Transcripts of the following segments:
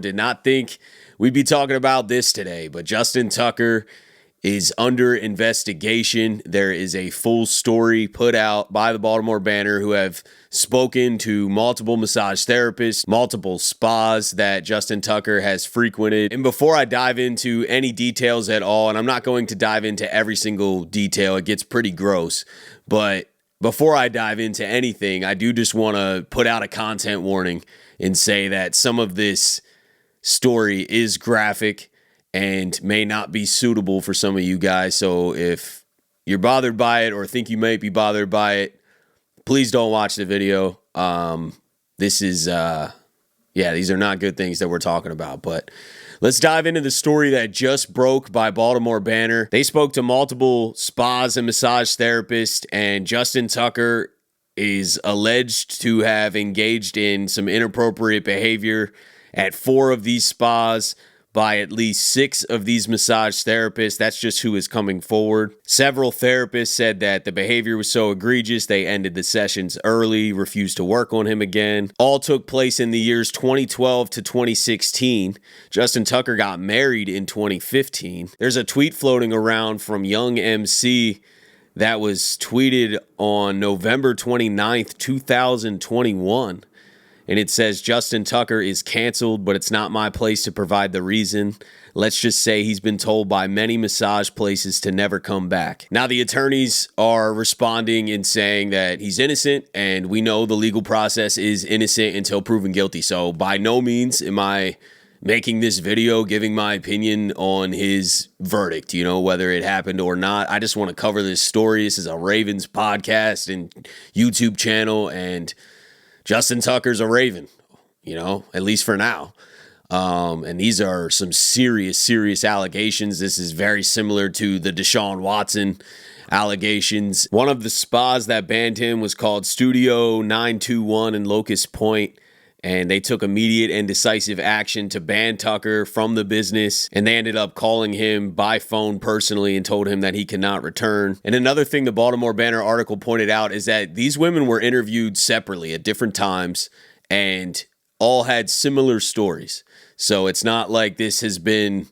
Did not think we'd be talking about this today, but Justin Tucker is under investigation. There is a full story put out by the Baltimore Banner, who have spoken to multiple massage therapists, multiple spas that Justin Tucker has frequented. And before I dive into any details at all, and I'm not going to dive into every single detail, it gets pretty gross, but before I dive into anything, I do just want to put out a content warning and say that some of this story is graphic and may not be suitable for some of you guys. So if you're bothered by it or think you might be bothered by it, please don't watch the video. These are not good things that we're talking about. But let's dive into the story that just broke by Baltimore Banner. They spoke to multiple spas and massage therapists, and Justin Tucker is alleged to have engaged in some inappropriate behavior at 4 of these spas by at least 6 of these massage therapists. That's just who is coming forward. Several therapists said that the behavior was so egregious they ended the sessions early, refused to work on him again. All took place in the years 2012 to 2016. Justin Tucker got married in 2015. There's a tweet floating around from Young MC that was tweeted on November 29th, 2021. And it says, Justin Tucker is canceled, but it's not my place to provide the reason. Let's just say he's been told by many massage places to never come back. Now, the attorneys are responding and saying that he's innocent, and we know the legal process is innocent until proven guilty. So by no means am I making this video giving my opinion on his verdict, whether it happened or not. I just want to cover this story. This is a Ravens podcast and YouTube channel, and Justin Tucker's a Raven, at least for now. And these are some serious allegations. This is very similar to the Deshaun Watson allegations. One of the spas that banned him was called Studio 921 in Locust Point, and they took immediate and decisive action to ban Tucker from the business, and they ended up calling him by phone personally and told him that he cannot return. And another thing the Baltimore Banner article pointed out is that these women were interviewed separately at different times and all had similar stories. So it's not like this has been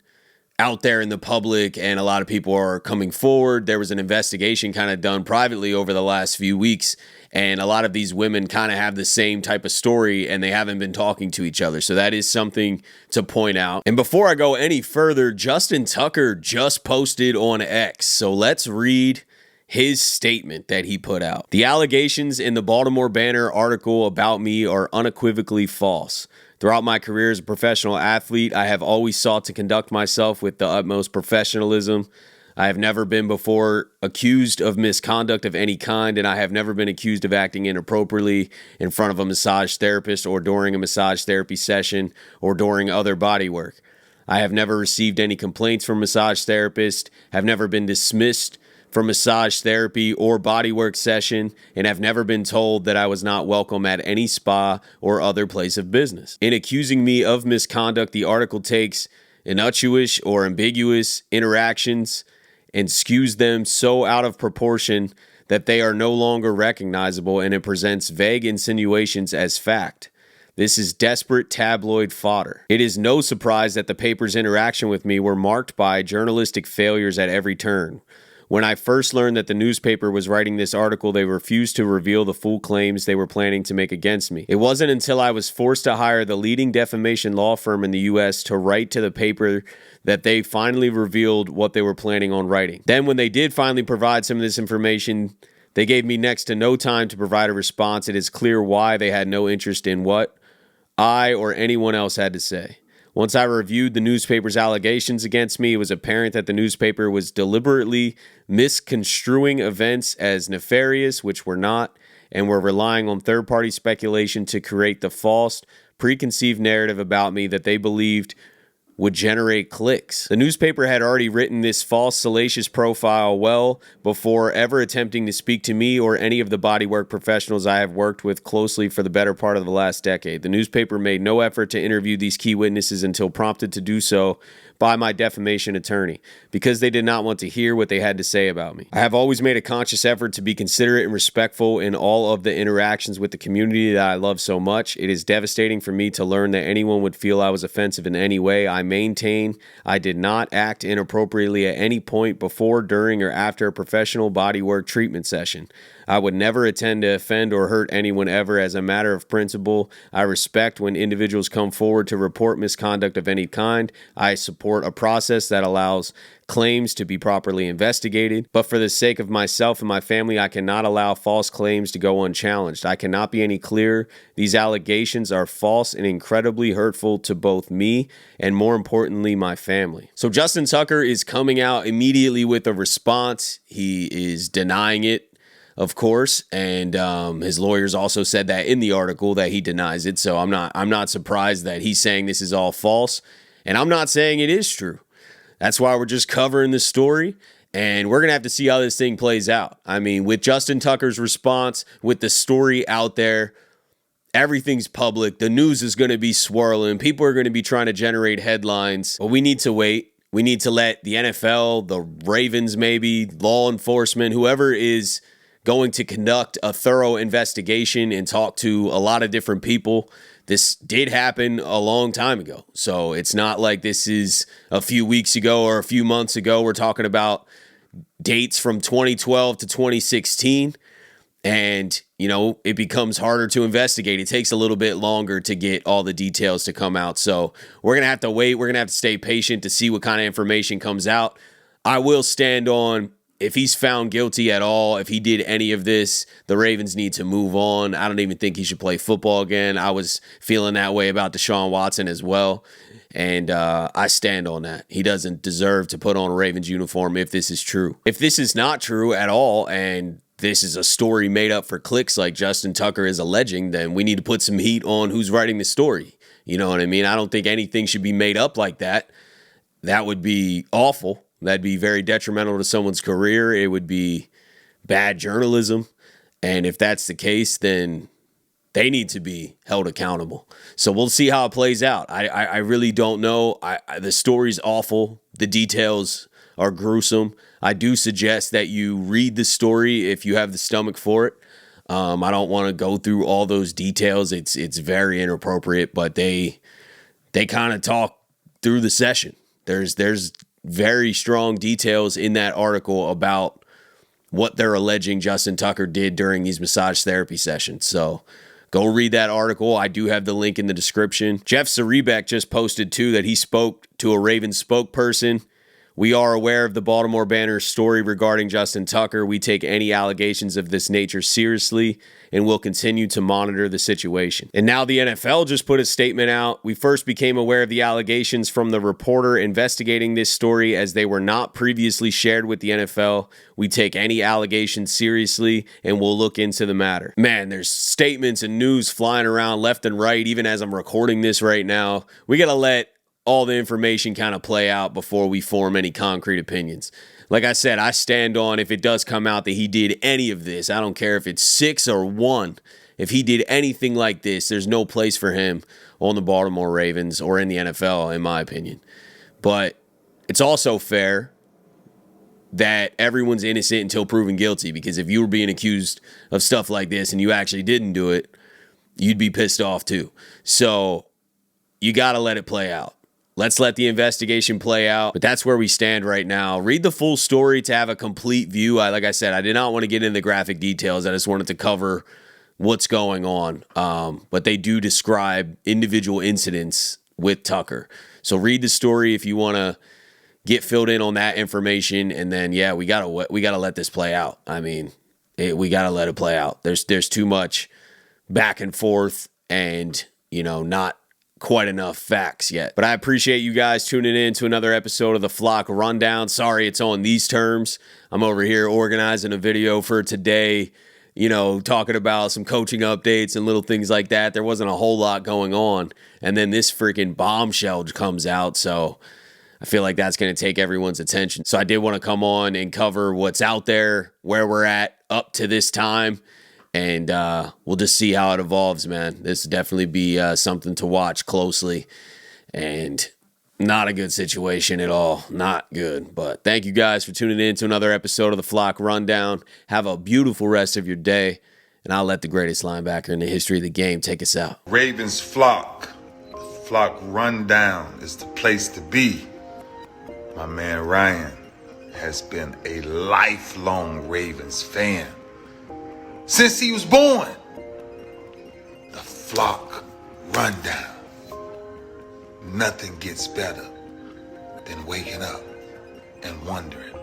out there in the public and a lot of people are coming forward. There was an investigation kind of done privately over the last few weeks, and a lot of these women kind of have the same type of story and they haven't been talking to each other. So that is something to point out. And before I go any further, Justin Tucker just posted on X. So let's read his statement that he put out. The allegations in the Baltimore Banner article about me are unequivocally false. Throughout my career as a professional athlete, I have always sought to conduct myself with the utmost professionalism. I have never been before accused of misconduct of any kind, and I have never been accused of acting inappropriately in front of a massage therapist or during a massage therapy session or during other body work. I have never received any complaints from massage therapists, have never been dismissed from massage therapy or bodywork session, and have never been told that I was not welcome at any spa or other place of business. In accusing me of misconduct, the article takes innocuous or ambiguous interactions and skews them so out of proportion that they are no longer recognizable, and it presents vague insinuations as fact. This is desperate tabloid fodder. It is no surprise that the paper's interaction with me were marked by journalistic failures at every turn. When I first learned that the newspaper was writing this article, they refused to reveal the full claims they were planning to make against me. It wasn't until I was forced to hire the leading defamation law firm in the U.S. to write to the paper that they finally revealed what they were planning on writing. Then when they did finally provide some of this information, they gave me next to no time to provide a response. It is clear why they had no interest in what I or anyone else had to say. Once I reviewed the newspaper's allegations against me, it was apparent that the newspaper was deliberately misconstruing events as nefarious, which were not, and were relying on third-party speculation to create the false, preconceived narrative about me that they believed would generate clicks. The newspaper had already written this false, salacious profile well before ever attempting to speak to me or any of the bodywork professionals I have worked with closely for the better part of the last decade. The newspaper made no effort to interview these key witnesses until prompted to do so by my defamation attorney, because they did not want to hear what they had to say about me. I have always made a conscious effort to be considerate and respectful in all of the interactions with the community that I love so much. It is devastating for me to learn that anyone would feel I was offensive in any way. I maintain I did not act inappropriately at any point before, during, or after a professional bodywork treatment session. I would never intend to offend or hurt anyone ever. As a matter of principle, I respect when individuals come forward to report misconduct of any kind. I support a process that allows claims to be properly investigated. But for the sake of myself and my family, I cannot allow false claims to go unchallenged. I cannot be any clearer. These allegations are false and incredibly hurtful to both me and, more importantly, my family. So Justin Tucker is coming out immediately with a response. He is denying it, of course, and his lawyers also said that in the article that he denies it. So I'm not surprised that he's saying this is all false, and I'm not saying it is true. That's why we're just covering the story, and we're gonna have to see how this thing plays out. I mean, with Justin Tucker's response, with the story out there, everything's public. The news is going to be swirling. People are going to be trying to generate headlines, but we need to wait. We need to let the NFL, the Ravens, maybe law enforcement, whoever is going to conduct a thorough investigation and talk to a lot of different people. This did happen a long time ago. So it's not like this is a few weeks ago or a few months ago. We're talking about dates from 2012 to 2016. And, it becomes harder to investigate. It takes a little bit longer to get all the details to come out. So we're going to have to wait. We're going to have to stay patient to see what kind of information comes out. I will stand on, if he's found guilty at all, if he did any of this, the Ravens need to move on. I don't even think he should play football again. I was feeling that way about Deshaun Watson as well. And I stand on that. He doesn't deserve to put on a Ravens uniform if this is true. If this is not true at all, and this is a story made up for clicks like Justin Tucker is alleging, then we need to put some heat on who's writing the story. You know what I mean? I don't think anything should be made up like that. That would be awful. That'd be very detrimental to someone's career. It would be bad journalism. And if that's the case, then they need to be held accountable. So we'll see how it plays out. I really don't know. The story's awful. The details are gruesome. I do suggest that you read the story if you have the stomach for it. I don't want to go through all those details. It's very inappropriate, but they kind of talk through the session. There's very strong details in that article about what they're alleging Justin Tucker did during these massage therapy sessions. So go read that article. I do have the link in the description. Jeff Sarebek just posted too that he spoke to a Ravens spokesperson. We are aware of the Baltimore Banner's story regarding Justin Tucker. We take any allegations of this nature seriously and will continue to monitor the situation. And now the NFL just put a statement out. We first became aware of the allegations from the reporter investigating this story as they were not previously shared with the NFL. We take any allegations seriously and we'll look into the matter. Man, there's statements and news flying around left and right, even as I'm recording this right now. We got to let all the information kind of play out before we form any concrete opinions. Like I said, I stand on, if it does come out that he did any of this, I don't care if it's 6 or 1, if he did anything like this, there's no place for him on the Baltimore Ravens or in the NFL, in my opinion. But it's also fair that everyone's innocent until proven guilty, because if you were being accused of stuff like this and you actually didn't do it, you'd be pissed off too. So you got to let it play out. Let's let the investigation play out. But that's where we stand right now. Read the full story to have a complete view. Like I said, I did not want to get into the graphic details. I just wanted to cover what's going on. But they do describe individual incidents with Tucker. So read the story if you want to get filled in on that information. And then, yeah, we gotta let this play out. I mean, we gotta let it play out. There's too much back and forth, and not quite enough facts yet. But I appreciate you guys tuning in to another episode of the Flock Rundown. Sorry it's on these terms. I'm over here organizing a video for today. talking about some coaching updates and little things like that. There wasn't a whole lot going on. And then this freaking bombshell comes out. So I feel like that's going to take everyone's attention. So I did want to come on and cover what's out there, where we're at up to this time. And we'll just see how it evolves, man. This will definitely be something to watch closely. And not a good situation at all. Not good. But thank you guys for tuning in to another episode of the Flock Rundown. Have a beautiful rest of your day. And I'll let the greatest linebacker in the history of the game take us out. Ravens Flock. The Flock Rundown is the place to be. My man Ryan has been a lifelong Ravens fan since he was born. The Flock Rundown. Nothing gets better than waking up and wondering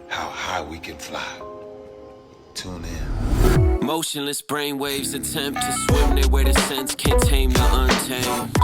how high we can fly. Tune in. Motionless brainwaves attempt to swim their way to sense, can't tame the untamed.